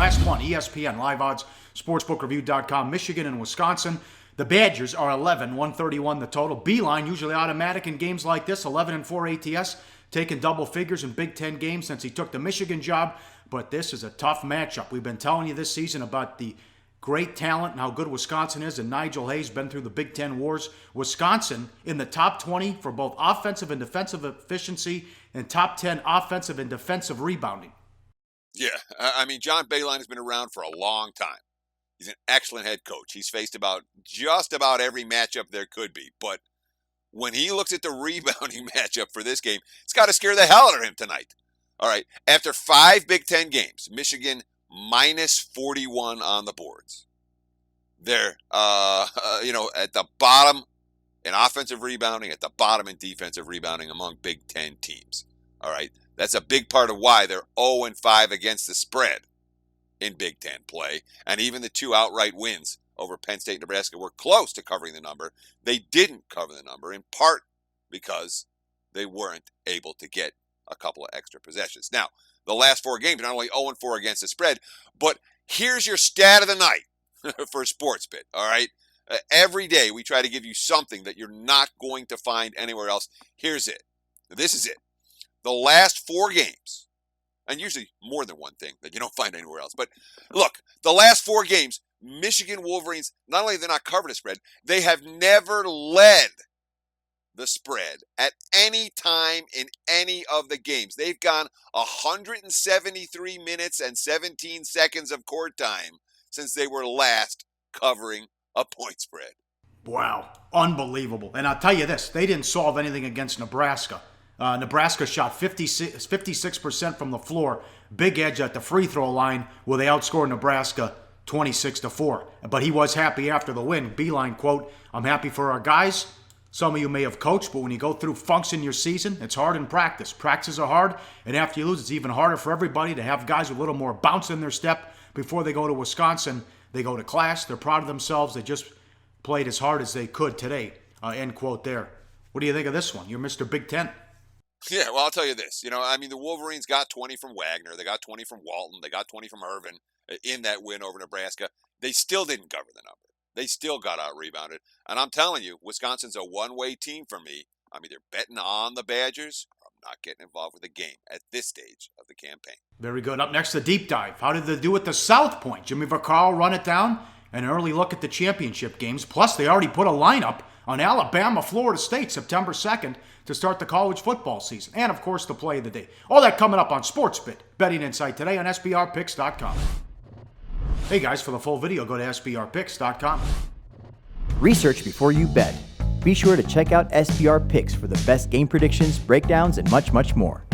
Last one, ESPN, live odds, sportsbookreview.com, Michigan and Wisconsin. The Badgers are 11, 131 the total. Beilein, usually automatic in games like this, 11-4 ATS, taking double figures in Big Ten games since he took the Michigan job. But this is a tough matchup. We've been telling you this season about the great talent and how good Wisconsin is, and Nigel Hayes been through the Big Ten wars. Wisconsin in the top 20 for both offensive and defensive efficiency, and top 10 offensive and defensive rebounding. Yeah, I mean, John Beilein has been around for a long time. He's an excellent head coach. He's faced just about every matchup there could be. But when he looks at the rebounding matchup for this game, it's got to scare the hell out of him tonight. All right, after 5 Big Ten games, Michigan minus 41 on the boards. They're, at the bottom in offensive rebounding, at the bottom in defensive rebounding among Big Ten teams. All right, that's a big part of why they're 0-5 against the spread in Big Ten play. And even the 2 outright wins over Penn State and Nebraska were close to covering the number. They didn't cover the number, in part because they weren't able to get a couple of extra possessions. Now, the last 4 games, not only 0-4 against the spread, but here's your stat of the night for Sportsbit, all right? Every day we try to give you something that you're not going to find anywhere else. Here's it. This is it. The last 4 games, and usually more than one thing that you don't find anywhere else. But look, the last 4 games, Michigan Wolverines, not only have they not covered a spread, they have never led the spread at any time in any of the games. They've gone 173 minutes and 17 seconds of court time since they were last covering a point spread. Wow, unbelievable. And I'll tell you this, they didn't solve anything against Nebraska. Nebraska shot 56% from the floor. Big edge at the free throw line where they outscored Nebraska 26-4. But he was happy after the win. Beilein, quote, "I'm happy for our guys. Some of you may have coached, but when you go through funks in your season, it's hard in practice. Practices are hard, and after you lose, it's even harder for everybody to have guys with a little more bounce in their step before they go to Wisconsin. They go to class. They're proud of themselves. They just played as hard as they could today." End quote there. What do you think of this one? You're Mr. Big Ten. Yeah, well, I'll tell you this. The Wolverines got 20 from Wagner. They got 20 from Walton. They got 20 from Irvin in that win over Nebraska. They still didn't cover the number. They still got out-rebounded. And I'm telling you, Wisconsin's a one-way team for me. I'm either betting on the Badgers or I'm not getting involved with the game at this stage of the campaign. Very good. Up next, the deep dive. How did they do at the South Point? Jimmy Vaccaro run it down? An early look at the championship games. Plus, they already put a lineup on Alabama, Florida State, September 2nd to start the college football season. And, of course, the play of the day. All that coming up on Sportsbit. Betting Insight today on SBRpicks.com. Hey, guys, for the full video, go to SBRpicks.com. Research before you bet. Be sure to check out SBR Picks for the best game predictions, breakdowns, and much, much more.